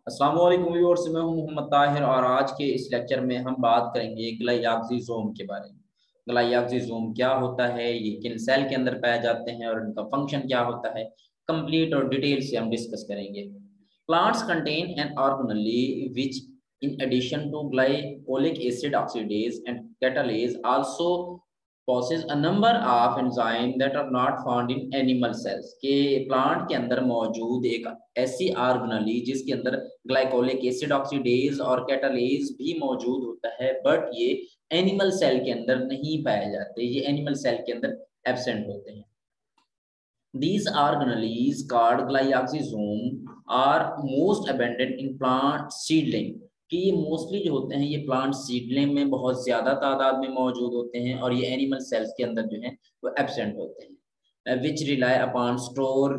अस्सलाम वालेकुम व्यूअर्स, मैं हूं मोहम्मद ताहिर और आज के इस लेक्चर में हम बात करेंगे ग्लाइऑक्सिजोम के बारे में। ग्लाइऑक्सिजोम क्या होता है, ये किन सेल के अंदर पाए जाते हैं और इनका फंक्शन क्या होता है, कंप्लीट और डिटेल से हम डिस्कस करेंगे। Plants contain an organelle which in addition to glycolic acid oxidase and catalase also possess a number of enzymes that are not found in animal cells। के प्लांट के अंदर मौजूद एक ऐसी ऑर्गेनेली जिसके अंदर ग्लाइकोलिक एसिड ऑक्सीडेज और catalase भी मौजूद होता है, बट ये एनिमल सेल के अंदर नहीं पाए जाते, ये एनिमल सेल के अंदर एब्सेंट होते हैं। These organelles called glyoxysome are most abundant in plant seedling। कि ये मोस्टली जो होते हैं ये प्लांट सीडलिंग में बहुत ज्यादा तादाद में मौजूद होते हैं और ये एनिमल सेल्स के अंदर जो है वो एब्सेंट होते हैं। Which rely upon store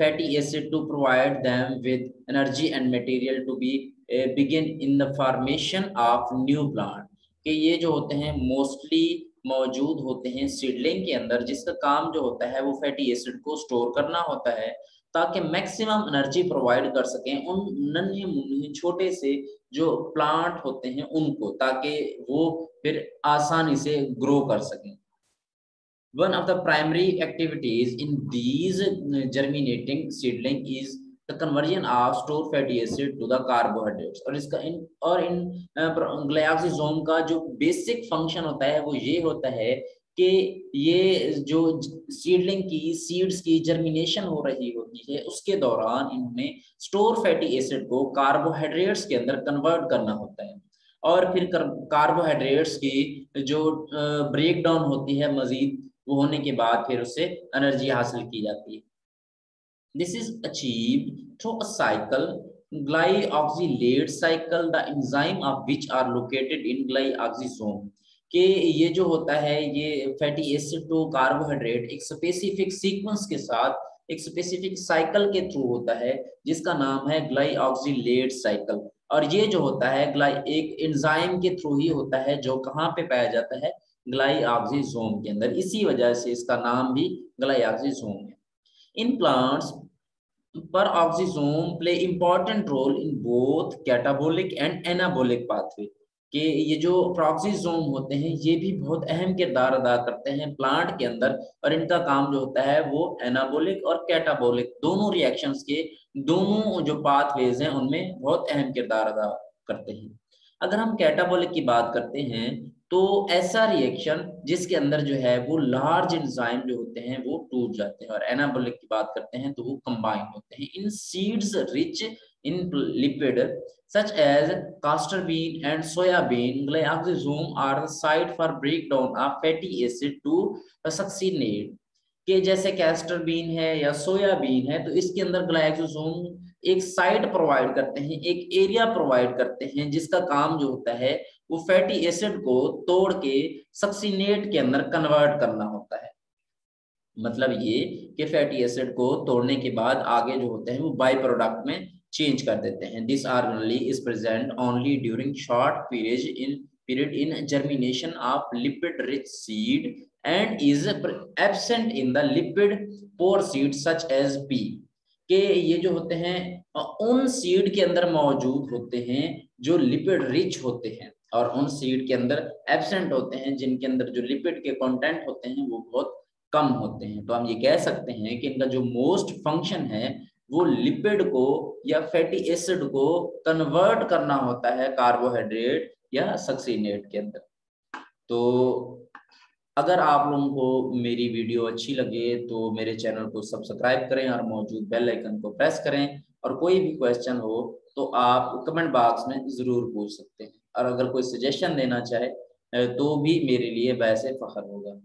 fatty acid to provide them with energy and material to be begin in the formation of new plant। कि ये जो होते हैं मोस्टली मौजूद होते हैं सीडलिंग के अंदर, जिसका काम जो होता है वो फैटी एसिड को स्टोर करना होता है ताकि मैक्सिमम एनर्जी प्रोवाइड कर सकें उन नन्हे मुन्ने छोटे से जो प्लांट होते हैं उनको, ताकि वो फिर आसानी से ग्रो कर सकें। One of the primary activities in these germinating seedling is the conversion of stored fatty acid to the carbohydrates। और इसका इन ग्लाइकोसोम का जो बेसिक फंक्शन होता है वो ये होता है कि ये जो सीडलिंग की सीड्स की जर्मिनेशन हो रही होती है उसके दौरान इन्होंने स्टोर फैटी एसिड को कार्बोहाइड्रेट्स के अंदर कन्वर्ट करना होता है और फिर कार्बोहाइड्रेट्स की जो ब्रेक डाउन होती है मजीद, वो होने के बाद फिर उससे एनर्जी हासिल की जाती है। This is achieved through a cycle glyoxylate cycle the enzyme of which are located in glyoxysome. कि ये जो होता है ये फैटी एसिड टू कार्बोहाइड्रेट एक स्पेसिफिक सीक्वेंस के साथ एक स्पेसिफिक साइकिल के थ्रू होता है जिसका नाम है ग्लाइऑक्सिलेट साइकिल। और ये जो होता है एक एंजाइम के थ्रू ही होता है जो कहाँ पे पाया जाता है, ग्लाइऑक्सिसोम के अंदर। इसी वजह से इसका नाम भी ग्लाइऑक्सिसोम है। In plants peroxisome play important role in both catabolic and anabolic pathway. कि ये जो प्रोक्सिसोम होते हैं ये भी बहुत अहम किरदार अदा करते हैं प्लांट के अंदर, और इनका काम जो होता है वो एनाबोलिक और कैटाबोलिक दोनों रिएक्शंस के दोनों जो पाथवेज हैं उनमें बहुत अहम किरदार अदा करते हैं। अगर हम कैटाबोलिक की बात करते हैं तो ऐसा रिएक्शन जिसके अंदर जो है वो लार्ज एंजाइम जो होते हैं वो टूट जाते हैं, और एनाबोलिक की बात करते हैं तो वो कंबाइन होते हैं in seeds rich in lipid such as castor bean and soya bean। Glyoxysome are the site for breakdown of fatty acid to succinate। कि जैसे कैस्टर बीन है या सोया बीन है तो इसके अंदर ग्लाइकोसोम एक साइट प्रोवाइड करते हैं, एक एरिया प्रोवाइड करते हैं जिसका काम जो होता है वो फैटी एसिड को तोड़ के सक्सीनेट के अंदर कन्वर्ट करना होता है। मतलब ये कि फैटी एसिड को तोड़ने के बाद आगे जो होते हैं वो बाई प्रोडक्ट में चेंज कर देते हैं। This organelle is present only during short period in germination of lipid rich seed and is absent in the lipid poor seed such as pea. के ये जो होते हैं उन सीड के अंदर मौजूद होते हैं जो लिपिड रिच होते हैं, और उन सीड के अंदर एब्सेंट होते हैं जिनके अंदर जो लिपिड के कंटेंट होते हैं वो बहुत कम होते हैं। तो हम ये कह सकते हैं कि इनका जो मोस्ट फंक्शन है वो लिपिड को या फैटी एसिड को कन्वर्ट करना होता है कार्बोहाइड्रेट या सक्सीनेट के अंदर। तो अगर आप लोगों को मेरी वीडियो अच्छी लगे तो मेरे चैनल को सब्सक्राइब करें और मौजूद बेल आइकन को प्रेस करें, और कोई भी क्वेश्चन हो तो आप कमेंट बॉक्स में ज़रूर पूछ सकते हैं, और अगर कोई सजेशन देना चाहे तो भी मेरे लिए वैसे फ़ख्र होगा।